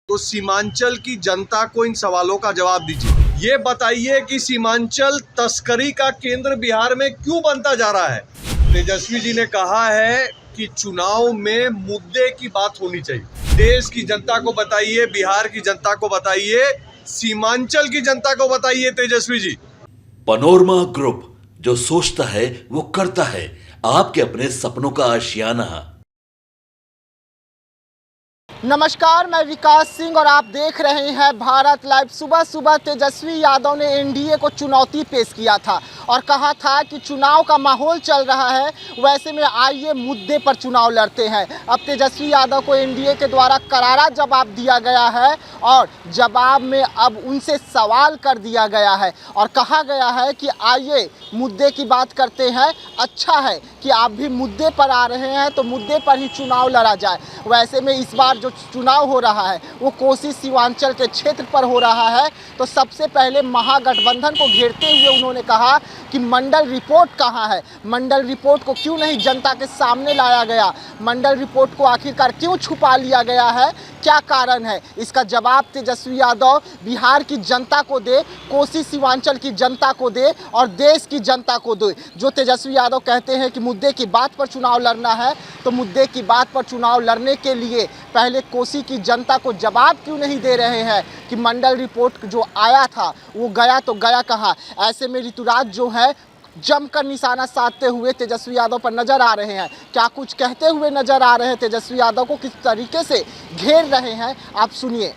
तो सीमांचल की जनता को इन सवालों का जवाब दीजिए। ये बताइए कि सीमांचल तस्करी का केंद्र बिहार में क्यों बनता जा रहा है। तेजस्वी जी ने कहा है कि चुनाव में मुद्दे की बात होनी चाहिए। देश की जनता को बताइए, बिहार की जनता को बताइए, सीमांचल की जनता को बताइए तेजस्वी जी। पनोरमा ग्रुप, जो सोचता है वो करता है। आपके अपने सपनों का आशियाना। नमस्कार, मैं विकास सिंह और आप देख रहे हैं भारत लाइव। सुबह सुबह तेजस्वी यादव ने एनडीए को चुनौती पेश किया था और कहा था कि चुनाव का माहौल चल रहा है, वैसे में आइए मुद्दे पर चुनाव लड़ते हैं। अब तेजस्वी यादव को एनडीए के द्वारा करारा जवाब दिया गया है और जवाब में अब उनसे सवाल कर दिया गया है और कहा गया है कि आइए मुद्दे की बात करते हैं। अच्छा है कि आप भी मुद्दे पर आ रहे हैं तो मुद्दे पर ही चुनाव लड़ा जाए। वैसे में इस बार जो चुनाव हो रहा है वो कोसी सीमांचल के क्षेत्र पर हो रहा है। तो सबसे पहले महागठबंधन को घेरते हुए उन्होंने कहा कि मंडल रिपोर्ट कहाँ है, मंडल रिपोर्ट को क्यों नहीं जनता के सामने लाया गया, मंडल रिपोर्ट को आखिरकार क्यों छुपा लिया गया है, क्या कारण है। इसका जवाब तेजस्वी यादव बिहार की जनता को दे, कोसी सीमांचल की जनता को दे और देश की जनता को दे। जो तेजस्वी यादव कहते हैं कि मुद्दे की बात पर चुनाव लड़ना है, तो मुद्दे की बात पर चुनाव लड़ने के लिए पहले कोसी की जनता को जवाब क्यों नहीं दे रहे हैं कि मंडल रिपोर्ट जो आया था वो गया तो गया कहाँ। ऐसे में ऋतुराज जो है जमकर निशाना साधते हुए तेजस्वी यादव पर नजर आ रहे हैं। क्या कुछ कहते हुए नजर आ रहे हैं, तेजस्वी यादव को किस तरीके से घेर रहे हैं, आप सुनिए।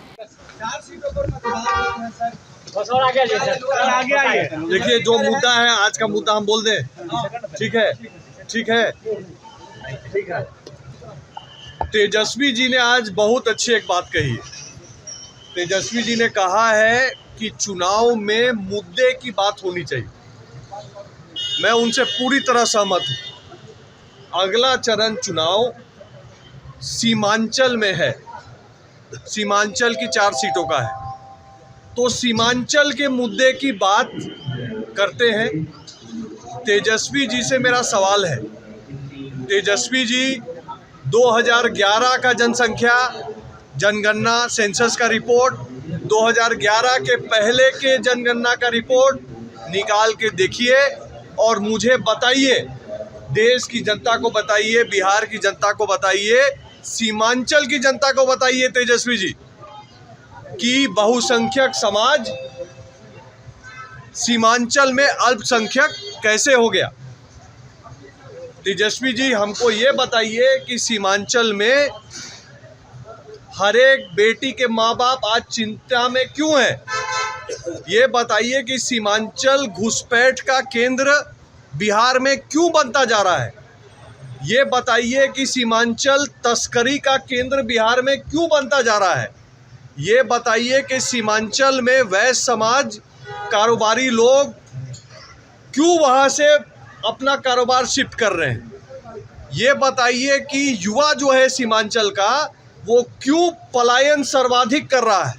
देखिए, जो मुद्दा है आज का मुद्दा हम बोल दें। ठीक है, ठीक है, ठीक है। तेजस्वी जी ने आज बहुत अच्छी एक बात कही है। तेजस्वी जी ने कहा है कि चुनाव में मुद्दे की बात होनी चाहिए। मैं उनसे पूरी तरह सहमत हूँ। अगला चरण चुनाव सीमांचल में है, सीमांचल की 4 सीटों का है, तो सीमांचल के मुद्दे की बात करते हैं। तेजस्वी जी से मेरा सवाल है, तेजस्वी जी 2011 का जनसंख्या जनगणना सेंसस का रिपोर्ट, 2011 के पहले के जनगणना का रिपोर्ट निकाल के देखिए और मुझे बताइए, देश की जनता को बताइए, बिहार की जनता को बताइए, सीमांचल की जनता को बताइए तेजस्वी जी कि बहुसंख्यक समाज सीमांचल में अल्पसंख्यक कैसे हो गया। तेजस्वी जी हमको ये बताइए कि सीमांचल में हर एक बेटी के माँ बाप आज चिंता में क्यों हैं। ये बताइए कि सीमांचल घुसपैठ का केंद्र बिहार में क्यों बनता जा रहा है। ये बताइए कि सीमांचल तस्करी का केंद्र बिहार में क्यों बनता जा रहा है। ये बताइए कि सीमांचल में वैश्य समाज, कारोबारी लोग क्यों वहाँ से अपना कारोबार शिफ्ट कर रहे हैं। ये बताइए कि युवा जो है सीमांचल का वो क्यों पलायन सर्वाधिक कर रहा है।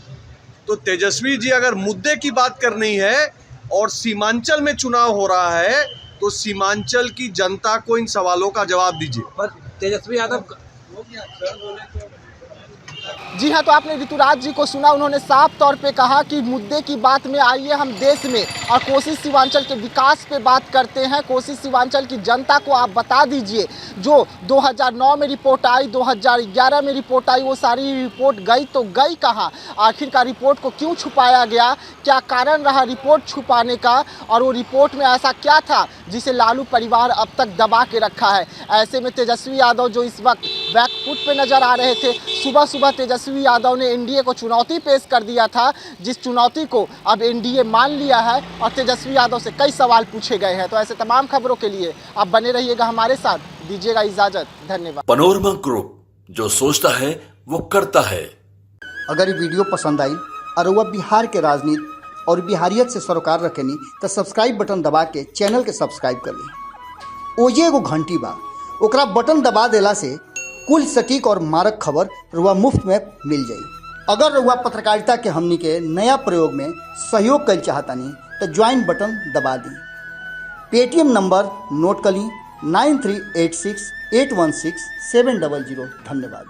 तो तेजस्वी जी अगर मुद्दे की बात करनी है और सीमांचल में चुनाव हो रहा है तो सीमांचल की जनता को इन सवालों का जवाब दीजिए। पर तेजस्वी यादव जी हाँ, तो आपने ऋतुराज जी को सुना। उन्होंने साफ तौर पे कहा कि मुद्दे की बात में आइए हम देश में और कोसी सीमांचल के विकास पे बात करते हैं। कोसी सीमांचल की जनता को आप बता दीजिए, जो 2009 में रिपोर्ट आई, 2011 में रिपोर्ट आई, वो सारी रिपोर्ट गई तो गई कहाँ। आखिरकार रिपोर्ट को क्यों छुपाया गया, क्या कारण रहा रिपोर्ट छुपाने का, और वो रिपोर्ट में ऐसा क्या था जिसे लालू परिवार अब तक दबा के रखा है। ऐसे में तेजस्वी यादव जो इस वक्त बैकफुट पे नजर आ रहे थे, सुबह सुबह तेजस्वी यादव ने एनडीए को चुनौती पेश कर दिया था, जिस चुनौती को अब एनडीए मान लिया है और तेजस्वी यादव से कई सवाल पूछे गए हैं। तो ऐसे तमाम खबरों के लिए आप बने रहिएगा हमारे साथ। दीजिएगा इजाजत, धन्यवाद। पनोरमा ग्रुप, जो सोचता है वो करता है। अगर ये वीडियो पसंद आई और वह बिहार के राजनीति और बिहारियत से सरोकार रखेनी तो सब्सक्राइब बटन दबा के चैनल के सब्सक्राइब कर ली। ओजे एगो घंटी बा, ओकरा बटन दबा देला से कुल सटीक और मारक खबर रुआ मुफ्त में मिल जाई। अगर रुआ पत्रकारिता के हमनी के नया प्रयोग में सहयोग कर चाहतानी तो ज्वाइन बटन दबा दी। पेटीएम नंबर नोट कर ली 9386816700। धन्यवाद।